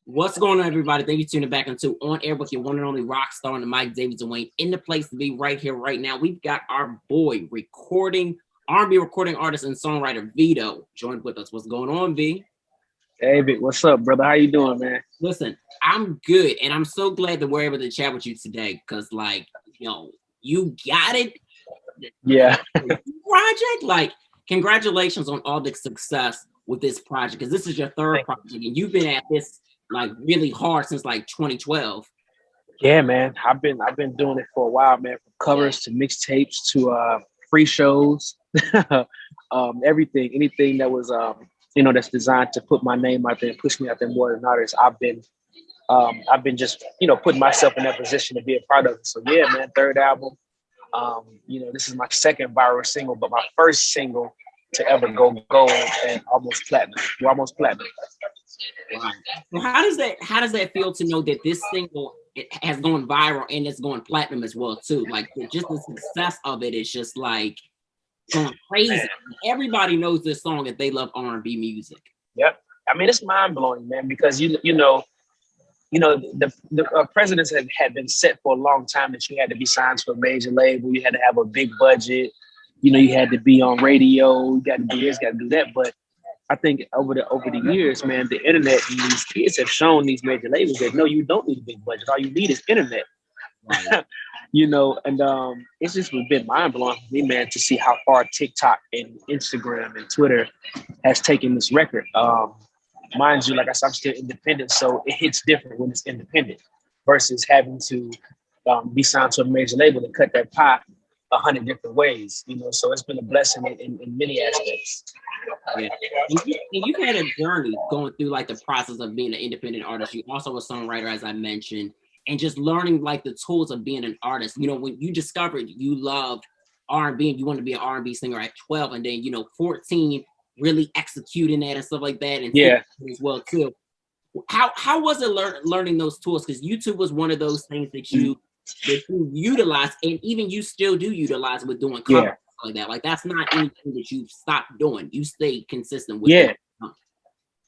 What's going on, everybody? Thank you for tuning back into On Air with your one and only rock star on the mic, David Duane, in the place to be right here, right now. We've got our boy R&B recording artist and songwriter Vedo joined with us. What's going on, V? Hey, Vic, what's up, brother? How you doing, man? Listen, I'm good, and I'm so glad that we're able to chat with you today because, you got it. Yeah. Project, congratulations on all the success with this project because this is your third project, and you've been at this really hard since 2012. Yeah, man. I've been doing it for a while, man. From covers to mixtapes to free shows, everything, anything that was that's designed to put my name out there and push me out there more than artists. I've been just putting myself in that position to be a part of it. So yeah, man. Third album. This is my second viral single, but my first single to ever go gold and almost platinum. We're almost platinum. Wow. So how does that feel to know that this single has gone viral and it's going platinum as well too? Just the success of it is just going crazy. Man. Everybody knows this song if they love R&B music. Yep. I mean, it's mind blowing, man, because the precedents had been set for a long time that you had to be signed to a major label, you had to have a big budget, you had to be on radio, you got to do this, got to do that. But I think over the years, man, the internet and these kids have shown these major labels that no, you don't need a big budget. All you need is internet. Right. It's just been mind blowing for me, man, to see how far TikTok and Instagram and Twitter has taken this record. Mind you, like I said, I'm still independent, so it hits different when it's independent versus having to be signed to a major label to cut that pie 100 different ways. So it's been a blessing in many aspects. Yeah. And you've had a journey going through the process of being an independent artist. You're also a songwriter, as I mentioned, and just learning the tools of being an artist. When you discovered you loved R&B and you wanted to be an R&B singer at 12, and then 14 really executing that and stuff like that, and yeah, as well too. How was it learning those tools? Because YouTube was one of those things that you utilize, and even you still do utilize with doing covers like that. That's not anything that you've stopped doing. You stay consistent with it.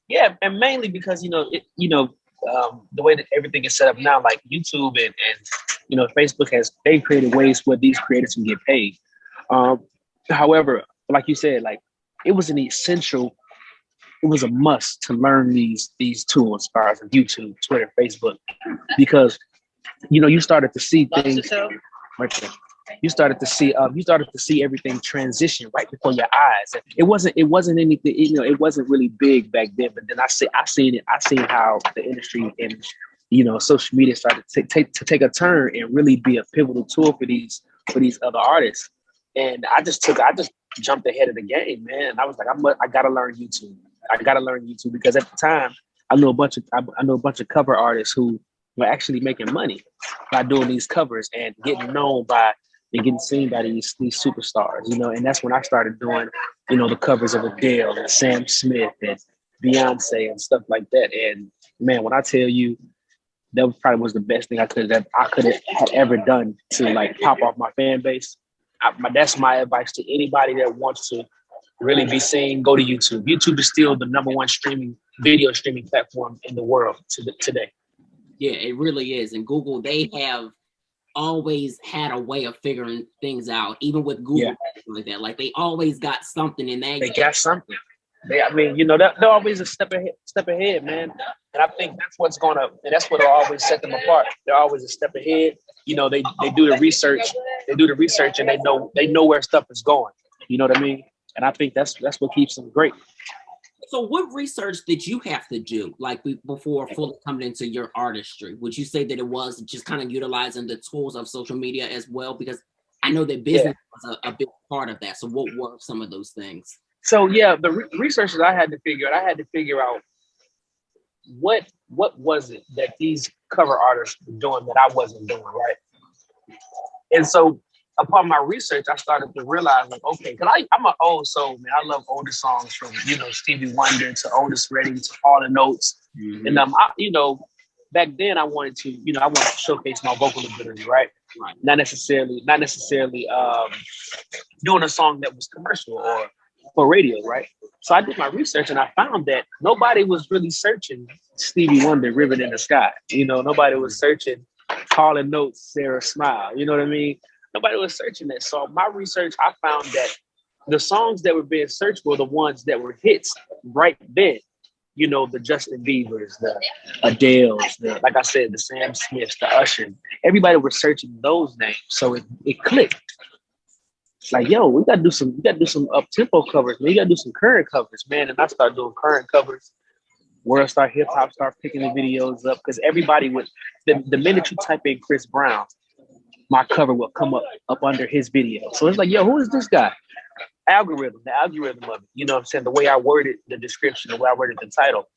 Yeah, and mainly because the way that everything is set up now, like YouTube and Facebook they've created ways where these creators can get paid. However, like you said, it was it was a must to learn these tools as far as YouTube, Twitter, Facebook, because you started to see things right there. You started to see everything transition right before your eyes. It wasn't anything, it wasn't really big back then, but then I seen how the industry and social media started to take a turn and really be a pivotal tool for these other artists. And I just jumped ahead of the game, man. I was like, I gotta learn YouTube. I gotta learn YouTube because at the time I know a bunch of cover artists who were actually making money by doing these covers and getting known by and getting seen by these superstars, and that's when I started doing, the covers of Adele and Sam Smith and Beyonce and stuff like that. And man, when I tell you, that probably was the best thing I could have ever done to pop off my fan base. That's my advice to anybody that wants to really be seen. Go to YouTube. YouTube is still the number one video streaming platform in the world today. Yeah, it really is. And Google, they have always had a way of figuring things out, even with Google like that. They always got something in that. They got something. They're always a step ahead, man. And I think that's what'll always set them apart. They're always a step ahead. They do the research. They do the research, and they know where stuff is going. You know what I mean? And I think that's what keeps them great. So what research did you have to do before fully coming into your artistry? Would you say that it was just kind of utilizing the tools of social media as well? Because I know that business was a big part of that. So what were some of those things? So the research that I had to figure out what was it that these cover artists were doing that I wasn't doing, right? And so upon my research, I started to realize, okay, because I'm an old soul, man. I love older songs from, Stevie Wonder to Otis Redding to Hall & Oates. Mm-hmm. And, back then I wanted to showcase my vocal ability, right? Not necessarily doing a song that was commercial or for radio, right? So I did my research and I found that nobody was really searching Stevie Wonder, Ribbon in the Sky. You know, nobody was searching Calling Notes, Sarah Smile. You know what I mean? Nobody was searching that. So my research, I found that the songs that were being searched were the ones that were hits right then. You know, the Justin Biebers, the Adele's, the, like I said, the Sam Smiths, the Usher. Everybody was searching those names. So it clicked. Like, yo, we gotta do some up tempo covers, man. You gotta do some current covers, man. And I started doing current covers. World Star Hip Hop start picking the videos up because everybody would the minute you type in Chris Brown, my cover will come up under his video. So it's like, yo, who is this guy? The algorithm of it. You know what I'm saying? The way I worded the description, the way I worded the title.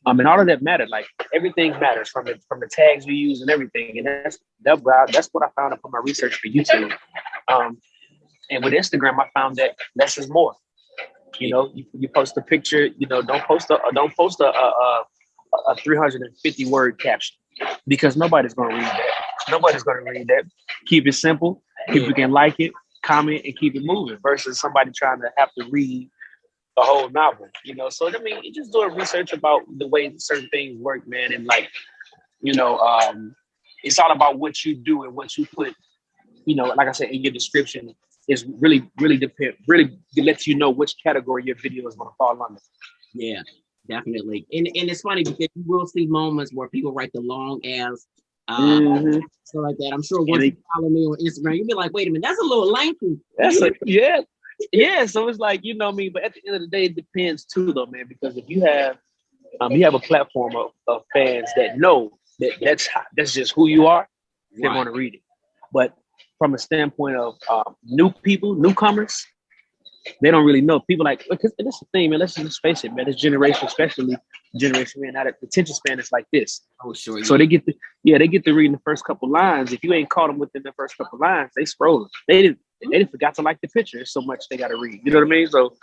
And all of that mattered. Like everything matters from the tags we use and everything. And that's what I found up on my research for YouTube. And with Instagram, I found that less is more. You know, you post a picture. You know, don't post a 350 word caption because nobody's going to read that. Nobody's going to read that. Keep it simple. People can like it, comment, and keep it moving. Versus somebody trying to have to read the whole novel. You know, so I mean, just doing research about the way certain things work, man, and like, you know, it's all about what you do and what you put. You know, like I said, in your description. Is really lets you know which category your video is going to fall under. Yeah, definitely. And it's funny because you will see moments where people write the long ass stuff like that. I'm sure once you follow me on Instagram, you'll be like, wait a minute, that's a little lengthy. Yeah. So it's like, you know what I mean? But at the end of the day, it depends too though, man, because if you have a platform of fans that know that's just who you are, they're going to read it. But from a standpoint of newcomers, they don't really know. People like, because this is the thing, man. Let's just face it, man. This generation, especially generation, man, now that the attention span is like this. Oh, sure. So they get to reading the first couple lines. If you ain't caught them within the first couple lines, they scrolling. They didn't forgot to like the picture. It's so much they got to read. You know what I mean? So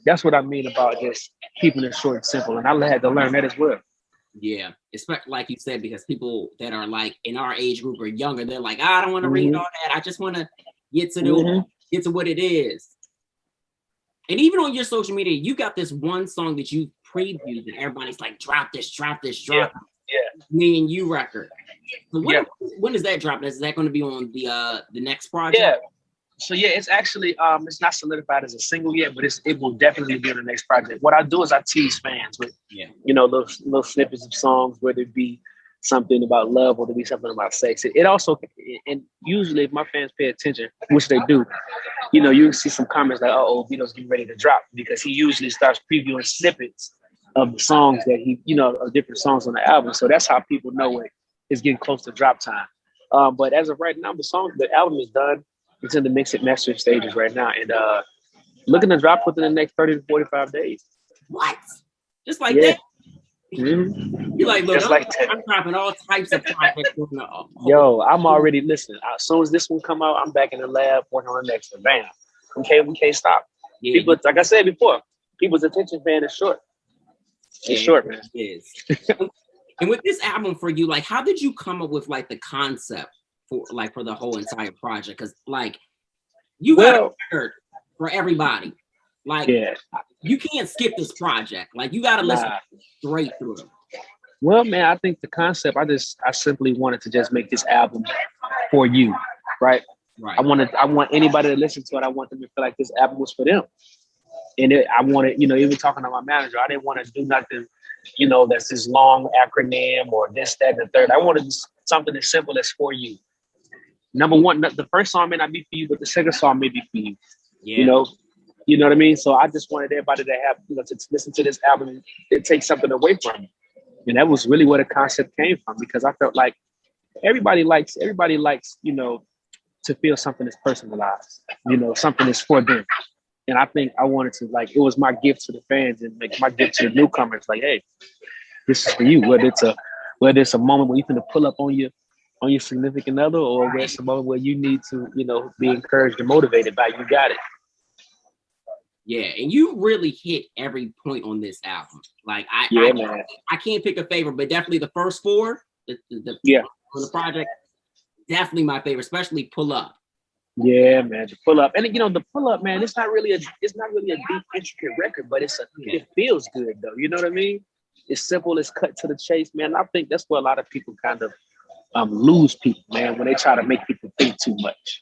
that's what I mean about just keeping it short and simple. And I had to learn that as well. Yeah, especially like you said, because people that are like in our age group or younger, they're like, I don't want to read all that. I just want to get to what it is. And even on your social media, you got this one song that you previewed, and everybody's like, drop this. Yeah. Me and You record. So when is that drop? Is that going to be on the next project? Yeah. So yeah, it's actually it's not solidified as a single yet, but it will definitely be on the next project. What I do is I tease fans with you know, little snippets of songs, whether it be something about love or to be something about sex. It also, and usually if my fans pay attention, which they do, you know, you see some comments like, oh, Vedo's getting ready to drop, because he usually starts previewing snippets of the songs that of different songs on the album. So that's how people know it's getting close to drop time. But as of right now, the album is done. It's in the mix and master stages right now, and looking to drop within the next 30 to 45 days. What? Just like that? Mm-hmm. You're like, look, I'm dropping all types of projects. Yo, I'm already listening. As soon as this one come out, I'm back in the lab working on the next one. Bam. We can't stop. Yeah. People, like I said before, people's attention span is short. It's short, man. It is. And with this album for you, like, how did you come up with like the concept for the whole entire project? Because like you got a record for everybody. Like you can't skip this project. Like you gotta listen straight through. Well, man, I think the concept, I simply wanted to just make this album for you, right? I want anybody to listen to it. I want them to feel like this album was for them. And I wanted, even talking to my manager, I didn't want to do nothing, that's this long acronym or this, that, and the third. I wanted something as simple as for you. Number one, the first song may not be for you, but the second song may be for you. Yeah. You know what I mean? So I just wanted everybody to have, to listen to this album and take something away from it. And that was really where the concept came from, because I felt like everybody likes, to feel something that's personalized, something that's for them. And I think I wanted to, it was my gift to the fans and my gift to the newcomers. Like, hey, this is for you. Whether it's a moment where you can pull up on your significant other, or where it's a moment where you need to, be encouraged and motivated by, you got it. Yeah, and you really hit every point on this album. Like, I can't pick a favorite, but definitely the first four, on the project, definitely my favorite, especially Pull Up. Yeah, man, the pull up, and the pull up, man. It's not really a deep, intricate record, but it feels good though. You know what I mean? It's simple, it's cut to the chase, man. I think that's where a lot of people kind of lose people, man, when they try to make people think too much.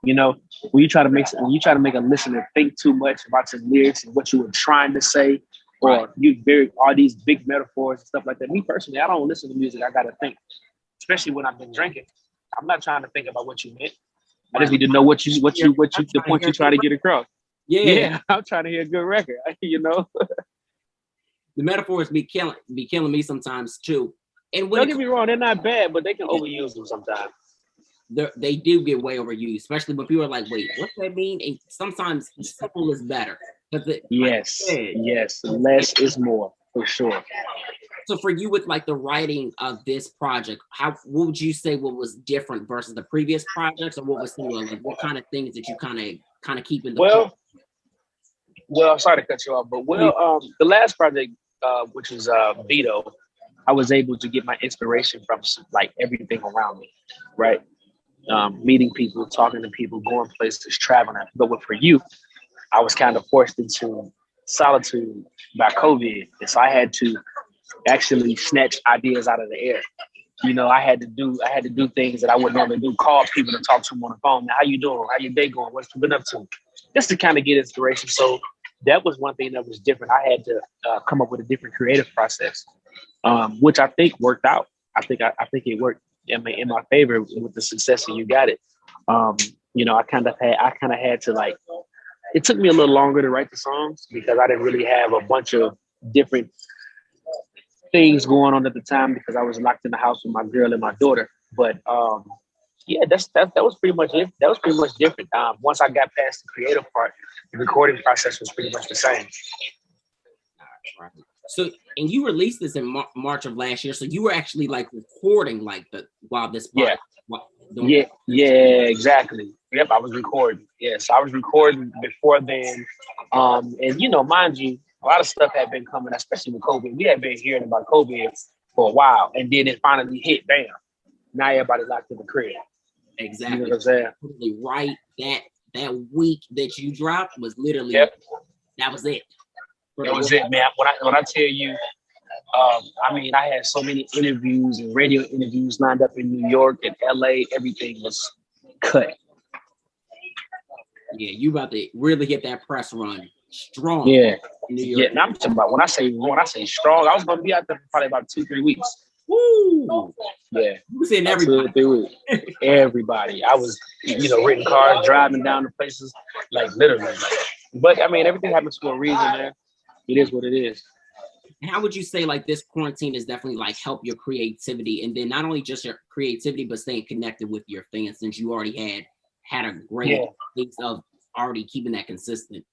You know, when you try to make a listener think too much about your lyrics and what you were trying to say, or you very all these big metaphors and stuff like that. Me personally, I don't listen to music. I gotta think, especially when I've been drinking. I'm not trying to think about what you meant. I just need to know the point you're trying to get across. Yeah, I'm trying to hear a good record. The metaphors be killing me sometimes too. And don't get me wrong, they're not bad, but they can overuse them sometimes. They do get way overused, especially when people are like, "Wait, what's that mean?" And sometimes simple is better. Yes, less is more for sure. So for you, with like the writing of this project, what would you say what was different versus the previous projects, or what was similar? Like, what kind of things that you kind of keep in the well, sorry to cut you off, but the last project, which was Vedo, I was able to get my inspiration from like everything around me, right? Meeting people, talking to people, going places, traveling. But for you, I was kind of forced into solitude by COVID, and so I had to actually snatch ideas out of the air. I had to do things that I wouldn't normally do. Call people to talk to them on the phone. How you doing? How your day going? What you been up to? Just to kind of get inspiration. So that was one thing that was different. I had to come up with a different creative process, which I think worked out. I think it worked in my favor with the success that you got it. I kind of had to like. It took me a little longer to write the songs because I didn't really have a bunch of different things going on at the time because I was locked in the house with my girl and my daughter. But that was pretty much it. That was pretty much different. Once I got past the creative part, the recording process was pretty much the same. So, and you released this in March of last year. So you were actually like recording while this project. Exactly. Yep, I was recording. Yes, I was recording before then. And mind you, a lot of stuff had been coming, especially with COVID. We had been hearing about COVID for a while, and then it finally hit. Bam! Now everybody locked in the crib. Exactly. You know what I'm saying? Right. That week that you dropped was literally that was it. That was it, man. When I tell you, I had so many interviews and radio interviews lined up in New York and LA. Everything was cut. Yeah, you about to really get that press run strong. Yeah, in New York. And I'm talking about when I say strong, I was gonna be out there for probably about 2-3 weeks. Woo! Yeah, you were seeing everybody. Everybody. I was, renting cars, driving down to places, like literally. But I mean, everything happens for a reason, man. It is what it is. And how would you say like this quarantine has definitely like helped your creativity, and then not only just your creativity, but staying connected with your fans since you already had a great piece of already keeping that consistent?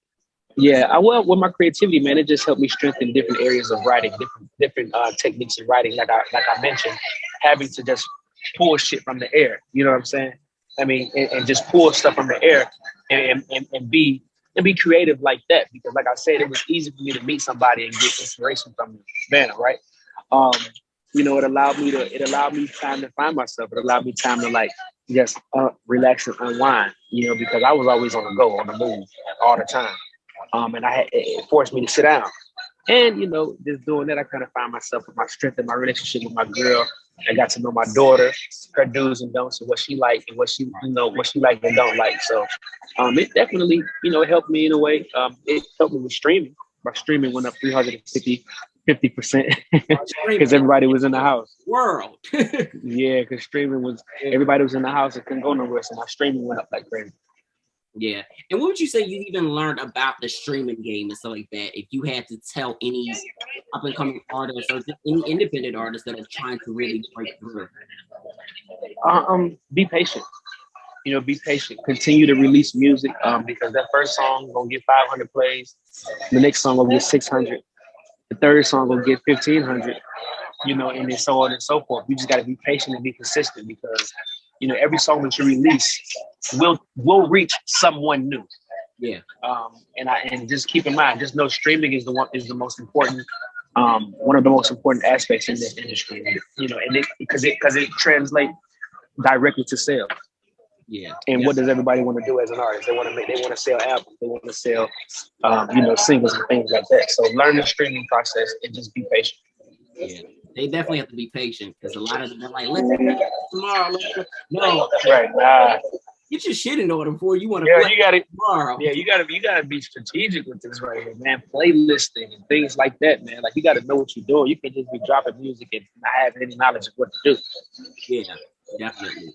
Yeah, with my creativity, man, it just helped me strengthen different areas of writing, different techniques of writing. Like I mentioned, having to just pull shit from the air. You know what I'm saying? I mean, and just pull stuff from the air and be creative like that. Because like I said, it was easy for me to meet somebody and get inspiration from Vedo, right? It allowed me time to find myself. It allowed me time to like just relax and unwind, because I was always on the go, on the move all the time. And it forced me to sit down. And, just doing that, I kind of find myself with my strength in my relationship with my girl. I got to know my daughter, her do's and don'ts, and what she liked and what she liked and don't like. So it definitely, it helped me in a way. It helped me with streaming. My streaming went up 50% because everybody was in the house. World. Yeah, because everybody was in the house and couldn't go nowhere. So my streaming went up like crazy. Yeah. And what would you say you even learned about the streaming game and stuff like that? If you had to tell any up and coming artists or just any independent artists that are trying to really break through? Be patient. Be patient. Continue to release music because that first song gonna get 500 plays. The next song will get 600. The third song will get 1,500. And then so on and so forth. You just got to be patient and be consistent because every song that you release will reach someone new. Yeah. And just keep in mind, just know streaming is the most important, one of the most important aspects in this industry. And because it translates directly to sales. Yeah. And what does everybody want to do as an artist? They want to sell albums, they want to sell, singles and things like that. So learn the streaming process and just be patient. Yeah, they definitely have to be patient because a lot of them are like, let's do it tomorrow. No, Right. Get your shit in order before you want to play you gotta, tomorrow. Yeah, you gotta be strategic with this right here, man. Playlisting and things like that, man. Like you gotta know what you're doing. You can't just be dropping music and not have any knowledge of what to do. Yeah, definitely.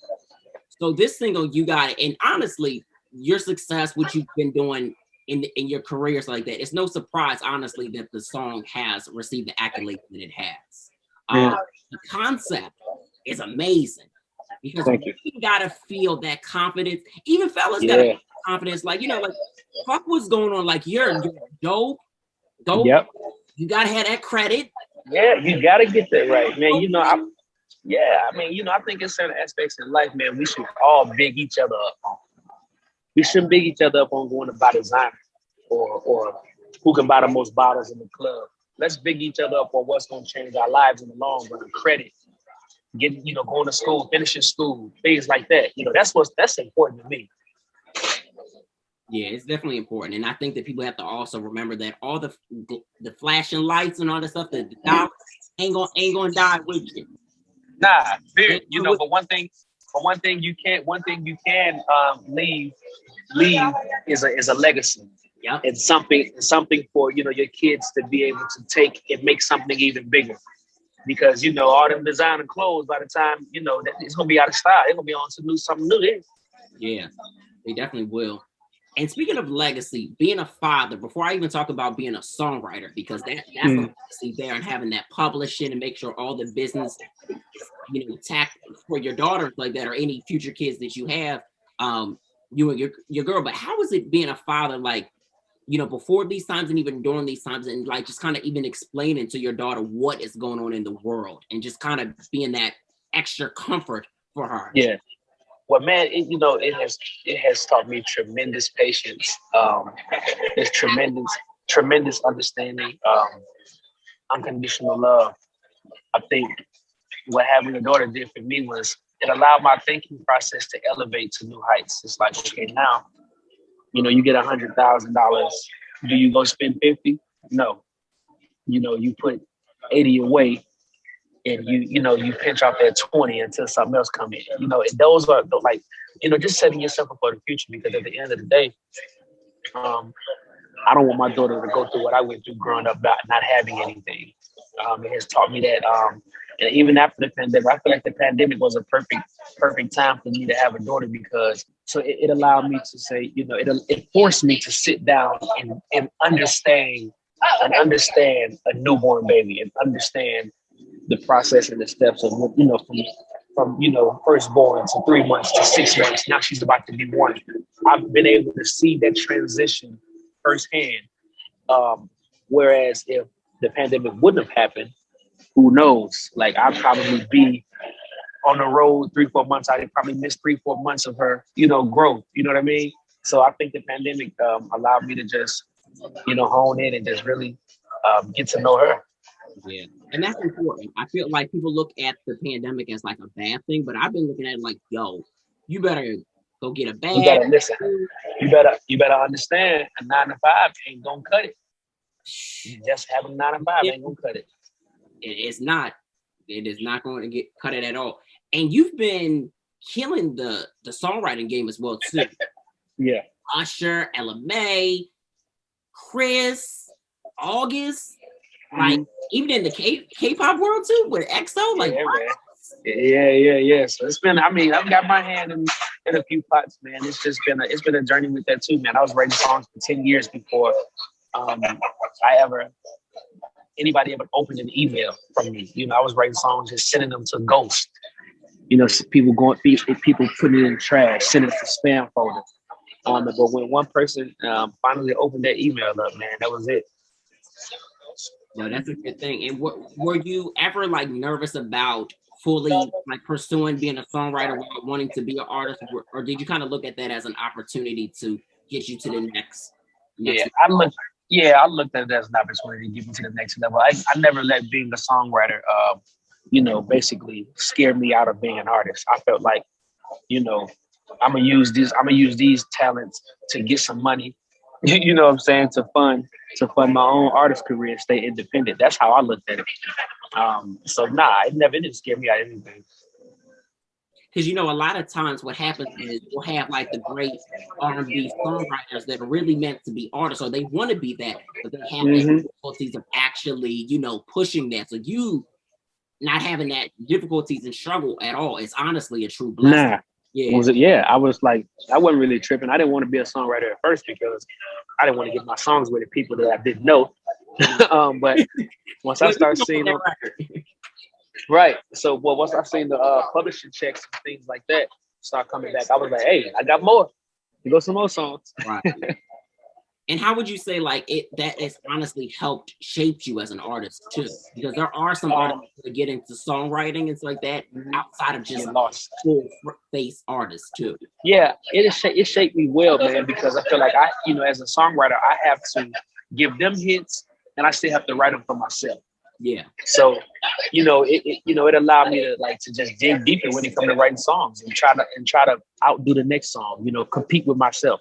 So this single, you got it. And honestly, your success, what you've been doing in your careers like that, it's no surprise, honestly, that the song has received the accolades that it has. The concept is amazing because you gotta feel that confidence. Even fellas gotta confidence. Like, fuck what's going on. Like, you're dope. Yep. You gotta have that credit. Yeah, you gotta get that right, man. I think in certain aspects in life, man, we should all big each other up. We shouldn't big each other up on going to buy designer or who can buy the most bottles in the club. Let's big each other up on what's going to change our lives in the long run. Credit, going to school, finishing school, things like that. That's important to me. Yeah, it's definitely important, and I think that people have to also remember that all the flashing lights and all that stuff, that the dollars ain't gonna die with you. Nah, period. But one thing you can leave is a legacy. Yeah, it's something for your kids to be able to take and make something even bigger. Because all them designer clothes, by the time it's gonna be out of style, they're gonna be on to something new there. Yeah, they definitely will. And speaking of legacy, being a father, before I even talk about being a songwriter, because that's a legacy there, and having that publishing and make sure all the business, tact for your daughters like that, or any future kids that you have, you and your girl. But how is it being a father, like, before these times and even during these times, and like just kind of even explaining to your daughter what is going on in the world and just kind of being that extra comfort for her? Yeah. Well, man, it has taught me tremendous patience. There's tremendous understanding, unconditional love. I think what having a daughter did for me was it allowed my thinking process to elevate to new heights. It's like, okay, now, you get $100,000. Do you go spend 50? No. You put 80 away. And you pinch off that 20 until something else comes in. And those are like, just setting yourself up for the future, because at the end of the day, I don't want my daughter to go through what I went through growing up, not having anything. It has taught me that, and even after the pandemic, I feel like the pandemic was a perfect time for me to have a daughter, because it allowed me to say, it forced me to sit down and understand a newborn baby, and understand the process and the steps of, from firstborn to 3 months to 6 months. Now she's about to be 1. I've been able to see that transition firsthand. Whereas if the pandemic wouldn't have happened, who knows? Like, I'd probably be on the road 3-4 months. I'd probably miss 3-4 months of her, growth. You know what I mean? So I think the pandemic allowed me to just, hone in and just really get to know her. Yeah, and that's important. I feel like people look at the pandemic as like a bad thing, but I've been looking at it like, yo, you better go get a bag. You better listen. You better understand, a 9 to 5 ain't gonna cut it. Just having 9 to 5 ain't gonna cut it. It's not. It is not going to cut it at all. And you've been killing the songwriting game as well too. Yeah. Usher, Ella May, Chris, August. Like, even in the K-pop world too, with EXO, like, yeah. So it's been, I've got my hand in a few pots, man. It's been a journey with that too, man. I was writing songs for 10 years before anybody ever opened an email from me. I was writing songs, just sending them to Ghost. People putting it in the trash, sending it to spam folder. But when one person finally opened that email up, man, that was it. No, that's a good thing. And were you ever like nervous about fully like pursuing being a songwriter, wanting to be an artist, or did you kind of look at that as an opportunity to get you to the next level? I looked at it as an opportunity to get me to the next level. I never let being a songwriter, basically scare me out of being an artist. I felt like, I'm gonna use these talents to get some money. You know what I'm saying? To fund my own artist career and stay independent. That's how I looked at it. So nah, it didn't scare me out of anything. Because a lot of times what happens is we'll have like the great R&B songwriters that are really meant to be artists, or they want to be that, but they have the Hmm. difficulties of actually, pushing that. So you not having that difficulties and struggle at all is honestly a true blessing. Nah. Yeah. Was it? Yeah, I was like, I wasn't really tripping. I didn't want to be a songwriter at first because I didn't want to get my songs with the people that I didn't know. But once I Well, you started know seeing that them, record. right. So, well, once I seen the publishing checks and things like that start coming back, I was like, hey, I got more. You go some more songs. Right. And how would you say like it that has honestly helped shape you as an artist too? Because there are some artists Um, that get into songwriting and stuff like that mhm. outside of Get just lost. full face artists too. Yeah, it shaped me well, man, because I feel like as a songwriter, I have to give them hits, and I still have to write them for myself. Yeah. So, it allowed me to just dig deeper when it comes to writing songs and try to outdo the next song. Compete with myself.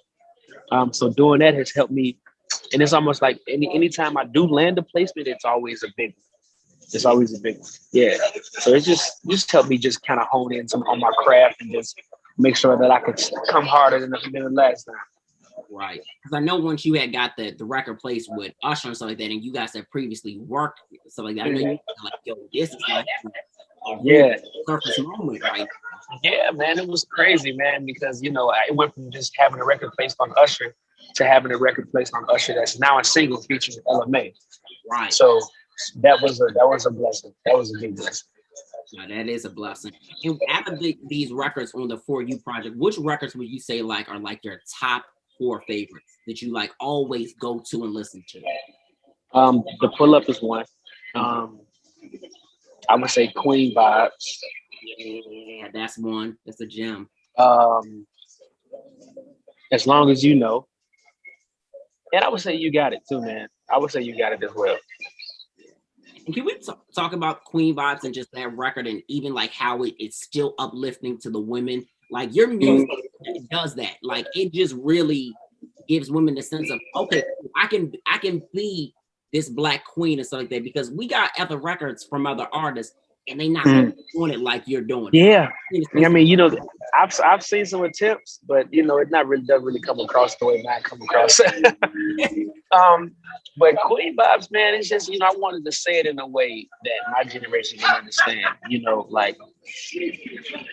So doing that has helped me, and it's almost like anytime I do land a placement, it's always a big one. It's Yeah. always a big one. Yeah. So it's just helped me just kind of hone in some on my craft and just make sure that I could come harder than the last time. Right. Because I know once you had got the record placed with Usher and stuff like that, and you guys had previously worked stuff like that, I know you Mhm. were like, yo, this is like a real Yeah. surface moment, right? Yeah, man, it was crazy, man, because it went from just having a record placed on Usher to having a record placed on Usher that's now a single featuring LMA. Right. So that was a blessing. That was a big blessing. Now, that is a blessing. And out of these records on the For You project, which records would you say like are like your top four favorites that you like always go to and listen to? The pull up is one. Um, I would say Queen vibes. Yeah, that's one. That's a gem. Um, as long as you know, and I would say you got it too, man. I would say you got it as well. And can we talk about Queen Vibes and just that record and even like how it's still uplifting to the women? Like your music does that. Like it just really gives women the sense of okay, I can be this black queen and stuff like that because we got other records from other artists and they not really Mm. doing it like you're doing it. Yeah, I It's mean, I've seen some attempts, but it not really doesn't really come across the way mine come across. um, but Queen vibes, man, it's just I wanted to say it in a way that my generation can understand. Like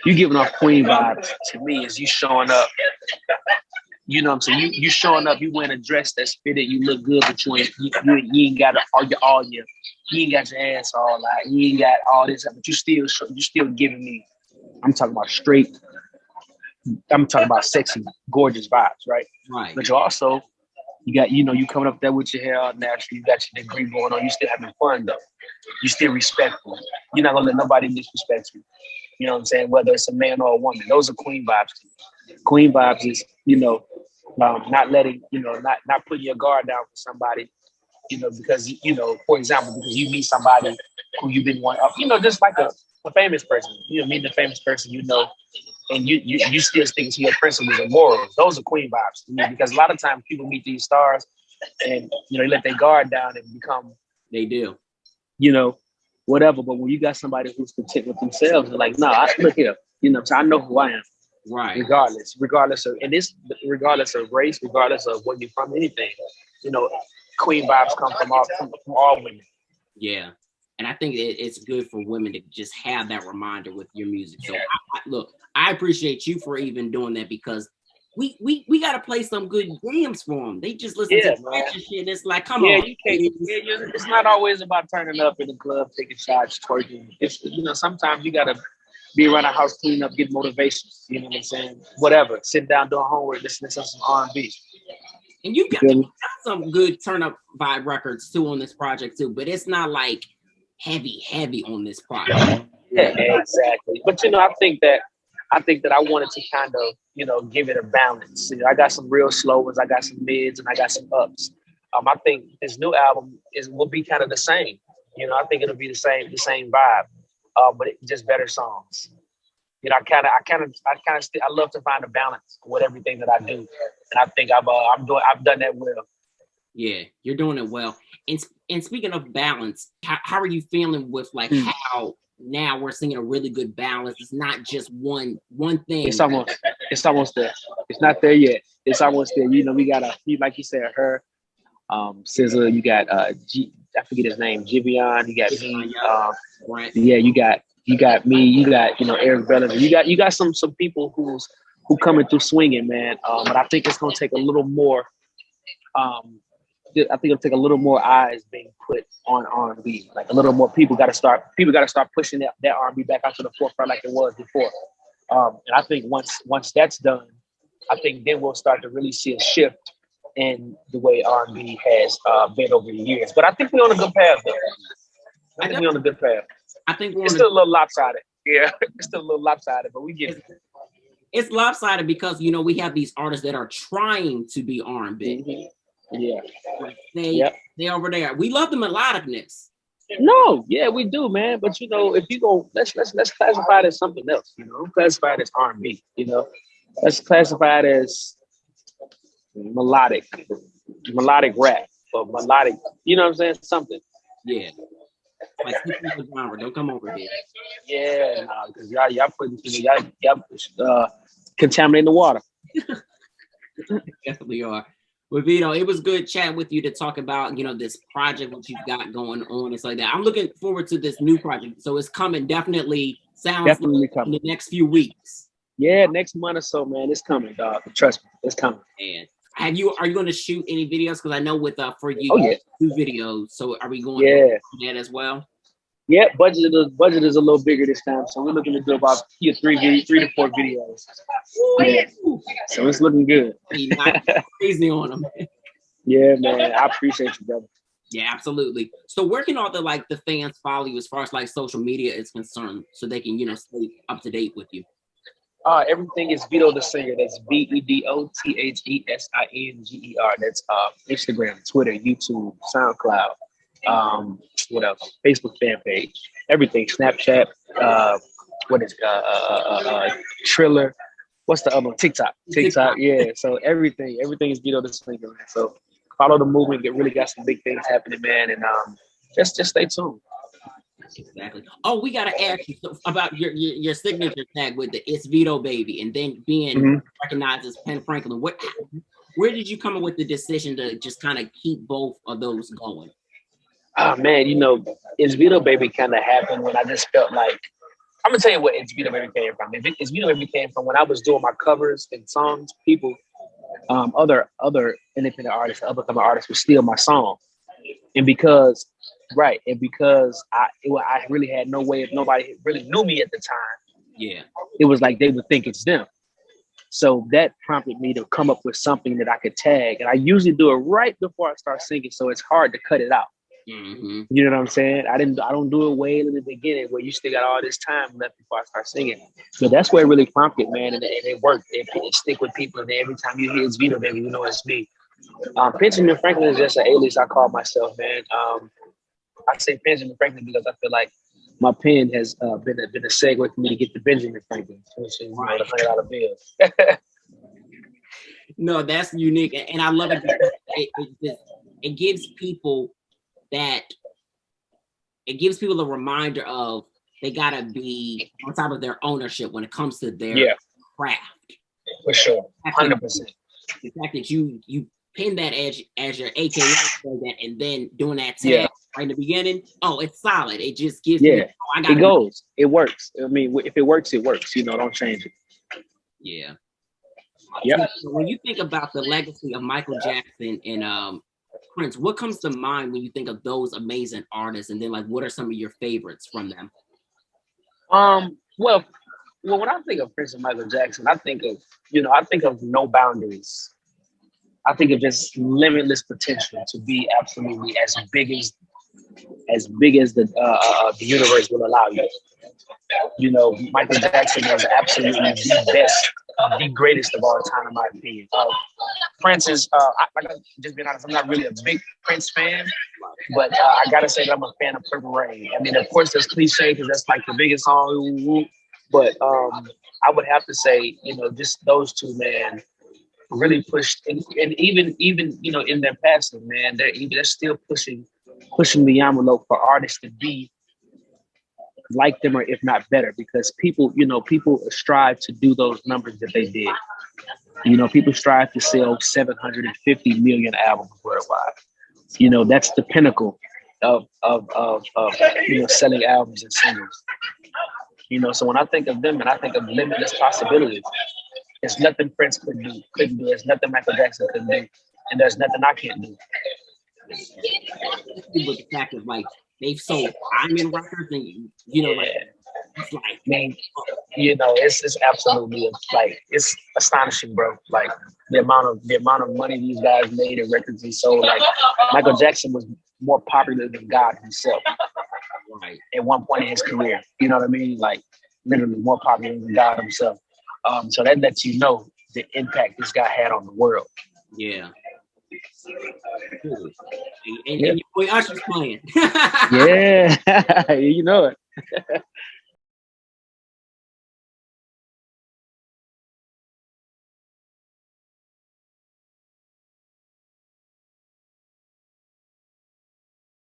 you giving off Queen vibes to me is you showing up. You know what I'm saying? You showing up, you wearing a dress that's fitted, you look good, but you ain't got all your you ain't got your ass all out, you ain't got all this, but you still giving me. I'm talking about straight. I'm talking about sexy, gorgeous vibes, right? right. But you also you got you coming up there with your hair all natural, you got your degree going on, you still having fun though. You still respectful. You're not gonna let nobody disrespect you. You know what I'm saying? Whether it's a man or a woman, those are queen vibes. Queen vibes is not letting not putting your guard down for somebody. Because for example, because you meet somebody who you've been wanting, just like a famous person. Meeting a famous person, and you still sticking to your principles and morals. Those are queen vibes to me because a lot of times people meet these stars and they let their guard down and become They do. you know whatever. But when you got somebody who's content with themselves and like, no, look here, so I know who I am, Right. regardless of race, regardless of where you're from, anything. You know, queen vibes come from all women. Yeah. And I think it's good for women to just have that reminder with your music. So look, I appreciate you for even doing that because we got to play some good games for them. They just listen to Yeah, the man. ratchet shit. And it's like, come Yeah, on. you can't. Yeah, it's not always about turning up in the club, taking shots, twerking. It's sometimes you gotta be around the house, clean up, get motivation. You know what I'm saying? Whatever. Sit down, doing homework, listening to some R&B. And you've You got, feel you've me? got some good turn up vibe records too on this project too, but it's not like heavy on this project. Yeah, exactly. But I think that I wanted to kind of give it a balance. I got some real slow ones, I got some mids, and I got some ups. I think this new album will be kind of the same. I think it'll be the same vibe, but just better songs. I love to find a balance with everything that I do, and I think I've done that well. Yeah, you're doing it well. And speaking of balance, how are you feeling with like how now we're seeing a really good balance? It's not just one thing. It's almost there. It's not there yet. It's almost there. We got like you said, her, SZA. You got I forget his name, Jivion. You got me. Right. Yeah, you got me. You got Eric Bellinger. You got some people who coming through swinging, man. But I think it's gonna take a little more. I think it'll take a little more eyes being put on R&B. Like a little more people got to start pushing that R&B back out to the forefront like it was before. And I think once that's done, I think then we'll start to really see a shift in the way R&B has been over the years. But I think we're on a good path, though. I think we're on a good path. I think it's still a little lopsided. Yeah, it's still a little lopsided, but we get it. It's lopsided because we have these artists that are trying to be R&B. Mm-hmm. Yeah, they over there. We love the melodicness. No, yeah, we do, man. But if you go, let's classify it as something else. Classify it as R&B. Let's classify it as melodic rap or melodic. You know what I'm saying? Something. Yeah. Like genre. Don't come over here. Yeah, because y'all putting y'all contaminating the water. Definitely are. But Vedo, it was good chatting with you to talk about, this project what you've got going on. It's like that. I'm looking forward to this new project. So it's coming. Definitely coming in the next few weeks. Yeah, next month or so, man. It's coming, dog. Trust me, it's coming. And are you going to shoot any videos? Because I know with for you, do videos. So are we going to do that as well? Yeah, budget is a little bigger this time, so we're looking to do about 3 to 4 videos. Yeah. So it's looking good. You're not crazy on them. Yeah, man. I appreciate you, brother. Yeah, absolutely. So where can all the fans follow you as far as social media is concerned, so they can stay up to date with you? Everything is Vedo the Singer. That's VEDO THESINGER. That's Instagram, Twitter, YouTube, SoundCloud. What else? Facebook fan page. Everything. Snapchat. What is Triller? What's the other one? TikTok. Yeah. So everything is Vedo the Singer, man. So follow the movement. Really got some big things happening, man. And just stay tuned. Exactly. Oh, we gotta ask you about your signature tag with the "It's Vedo Baby" and then being recognized as Penn Franklin. Where did you come up with the decision to just kind of keep both of those going? Oh man, It's Vedo Baby kind of happened when I just felt like I'm gonna tell you what It's Vedo Baby came from. It's Vedo Baby came from when I was doing my covers and songs. People, other independent artists, up-and-coming artists would steal my song, and because I really had no way if nobody really knew me at the time. Yeah, it was like they would think it's them. So that prompted me to come up with something that I could tag, and I usually do it right before I start singing, so it's hard to cut it out. Mm-hmm. You know what I'm saying? I don't do it way in the beginning where you still got all this time left before I start singing. So that's where it really prompted, man, and it worked. It stick with people, and every time you hear "It's Vedo Baby," you know it's me. Benjamin Franklin is just an alias I call myself, man. I say Benjamin Franklin because I feel like my pen has been a segue for me to get to Benjamin Franklin, which is the $100 bills. No, that's unique, and I love it because it gives people a reminder of they gotta be on top of their ownership when it comes to their craft. For sure, 100%. The fact that you pin that as your AKA and then doing that tag right in the beginning, it's solid. It just gives me, it goes. It works. I mean, if it works, it works. Don't change it. Yeah. Yeah. So when you think about the legacy of Michael Jackson and Prince, what comes to mind when you think of those amazing artists? And then what are some of your favorites from them? Well, when I think of Prince and Michael Jackson, I think of no boundaries. I think of just limitless potential to be absolutely as big as the universe will allow you. Michael Jackson is absolutely the best, the greatest of all time, in my opinion. Prince is, just being honest, I'm not really a big Prince fan, but I gotta say that I'm a fan of Purple Rain. I mean, of course, that's cliche because that's like the biggest song, But I would have to say, just those two, man, really pushed, and even in their passing, man, they're still pushing the envelope for artists to be like them, or if not better, because people strive to do those numbers that they did. People strive to sell 750 million albums worldwide. That's the pinnacle of selling albums and singles. So when I think of them and I think of limitless possibilities, it's nothing Prince couldn't do. It's nothing Michael Jackson couldn't do, and there's nothing I can't do. With the fact of like they've sold diamond records, and like it's like, man, it's absolutely like it's astonishing, bro. Like the amount of money these guys made and records he sold. Like Michael Jackson was more popular than God himself. Right. At one point in his career, you know what I mean? Like literally more popular than God himself. So that lets you know the impact this guy had on the world. Yeah. And your boy Usher's playing. Yeah, you know it.